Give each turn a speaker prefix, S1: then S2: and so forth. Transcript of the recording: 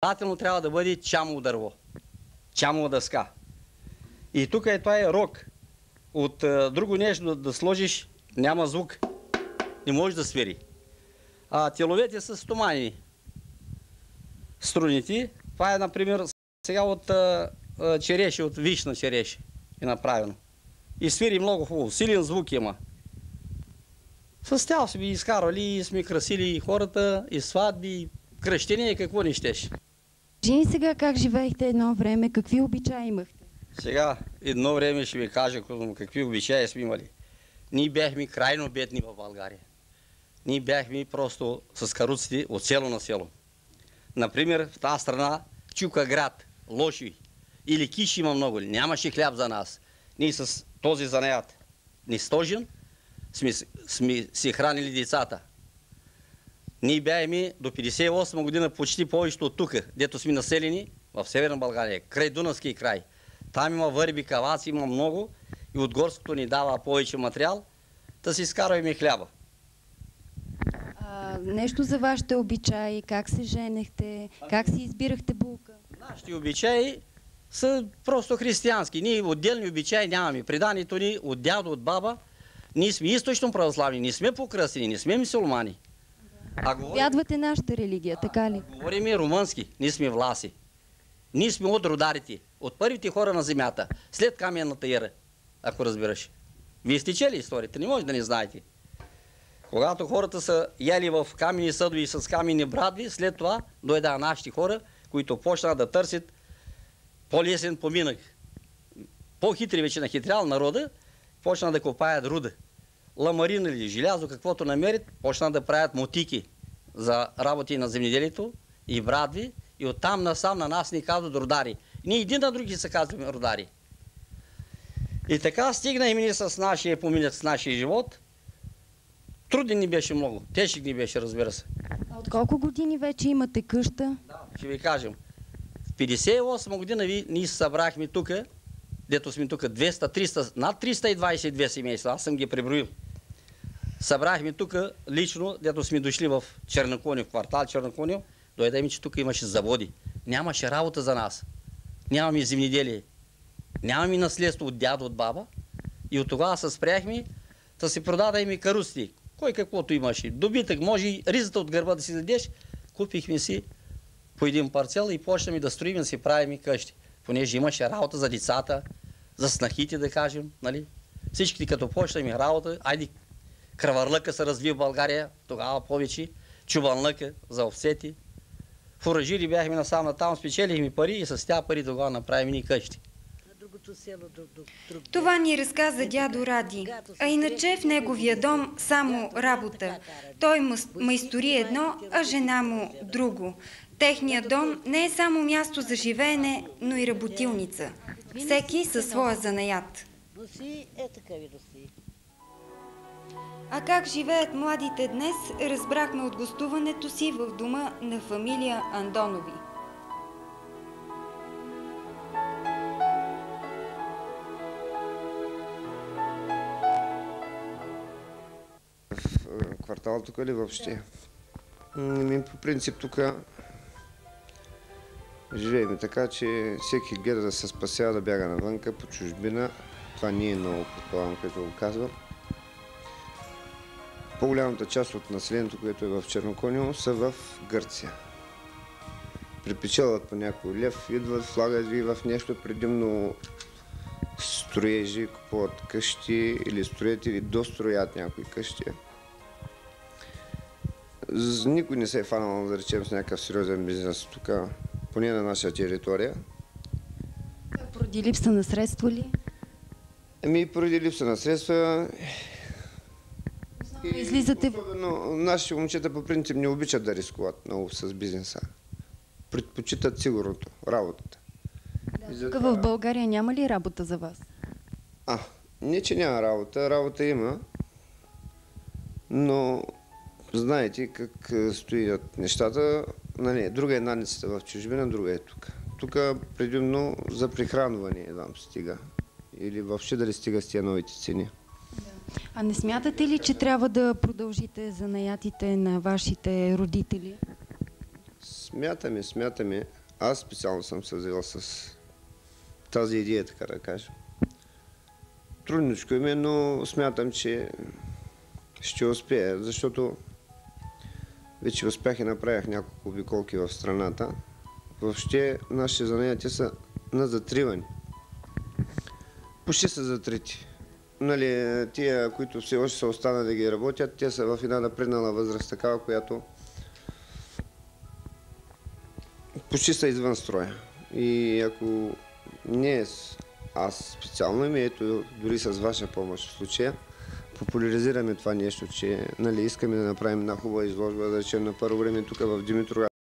S1: Желателно трябва да бъде чамово дърво, чамова дъска. И тук е това е рог. От друго нещо да сложиш, няма звук. Не може да свири. А теловете са стоманени. Струните. Това е, например, сега от череши, от вишна череши е направено. И свири много хубаво. Силен звук има. С тях сме изкарвали и сме красили и хората, и сватби, и кръщения, какво не щеше.
S2: Жени, сега как живеехте едно време? Какви обичаи имахте?
S1: Сега едно време ще ви кажа какви обичаи сме имали. Ние бяхме крайно бедни в България. Ние бяхме просто с каруците от село на село. Например, в тази страна, Чука град, Лоши или Киш има много. Нямаше хляб за нас. Ние с този занаят нестожен сме си хранили децата. Ние бяхме до 58 година почти повечето от тук, дето сме населени в Северна България, край Дунавски край. Там има върби, каваци, има много и от горското ни дава повече материал, да си изкарваме хляба.
S2: Нещо за вашите обичаи, как се женехте, как си избирахте булка?
S1: Нашите обичаи са просто християнски. Ние отделни обичаи нямаме. Преданието ни от дядо, от баба, ние сме източно православни, не сме покръстени, не сме мюсюлмани.
S2: Вядвате нашата религия, така ли?
S1: Говорим и румънски, ние сме власи. Ние сме от родарите, от първите хора на земята, след каменната ера, ако разбираш. Вие сте чели историята, не може да не знаете. Когато хората са яли в камени съдове и с камени брадви, след това дойда нашите хора, които почнаха да търсят по-лесен поминък. По-хитри вече нахитрял народа, почнаха да копаят руда. Ламарин или желязо, каквото намерят, почнаха да правят мотики за работи на земеделието и брадви. И оттам насам на нас ни казват родари. Ние един на други се казваме родари. И така стигна и ние с нашия поминък, с нашия живот. Труден ни беше много, тежък ни беше, разбира се.
S2: А от колко години вече имате къща?
S1: Да, ще ви кажем. В 58 година ние се събрахме тук, дето сме тук 200, 300, над 322 семейства, аз съм ги преброил. Събрахме тук лично, дето сме дошли в Черноконио, в квартал Черноконио, дойдем, че тук имаше заводи. Нямаше работа за нас. Нямаме земеделие. Нямаме наследство от дядо, от баба. И от тогава се спряхме да си продадем и каруците. Кой каквото имаше. Добитък, може и ризата от гърба да си дадеш. Купихме си по един парцел и почнахме да строим, да си правим къщи. Понеже имаше работа за децата, за снахите, да кажем. Нали? Всичките като почнахме работа, айде кравърлъка се разви в България, тогава повече, чуванлъка за овцети. Фуражири бяхме насам натам, спечелихме пари и с тя пари тогава направим и къщи.
S3: Това ни разказа дядо Ради, а иначе в неговия дом само работа. Той майстори едно, а жена му друго. Техният дом не е само място за живеене, но и работилница. Всеки със своя занаят. А как живеят младите днес, разбрахме от гостуването си в дома на фамилия Андонови.
S4: В квартал тук или въобще? По принцип тук живеем така, че всеки гледа да се спасява, да бяга навънка по чужбина. Това не е много, предполагам, което го казвам. По-голямата част от населението, което е в Черноконио, са в Гърция. Припечелват по някой лев, идват, влагат ви в нещо, предимно строежи, купуват къщи или строят или достроят някои къщи. Никой не се е фанал, да речем, с някакъв сериозен бизнес тук, поне на наша територия.
S2: Поради липса на средства ли?
S4: Поради липса на средства.
S2: Излизате...
S4: Особено нашите момчета по принцип не обичат да рискуват много с бизнеса. Предпочитат сигурното, работата.
S2: Тук в България няма ли работа за вас?
S4: Не, че няма работа. Работа има. Но знаете как стоят нещата. Друга е наницата в чужбина, друга е тук. Тук предимно за прихранване едвам стига. Или въобще дали стига с тия новите цени.
S2: А не смятате ли, че трябва да продължите занаятите на вашите родители?
S4: Смятаме. Аз специално съм се взел с тази идея, така да кажа. Трудничко им е, но смятам, че ще успея, защото вече успях и направих няколко обиколки в страната. Въобще нашите занятия са на затриване. Почти са затрити. Нали, тия, които все още са останали да ги работят, те са в една напреднала възраст, такава, която почти са извън строя. И ако не аз специално и ето дори с ваша помощ в случая, популяризираме това нещо, че нали, искаме да направим една хубава изложба, да речем на първо време тук в Димитров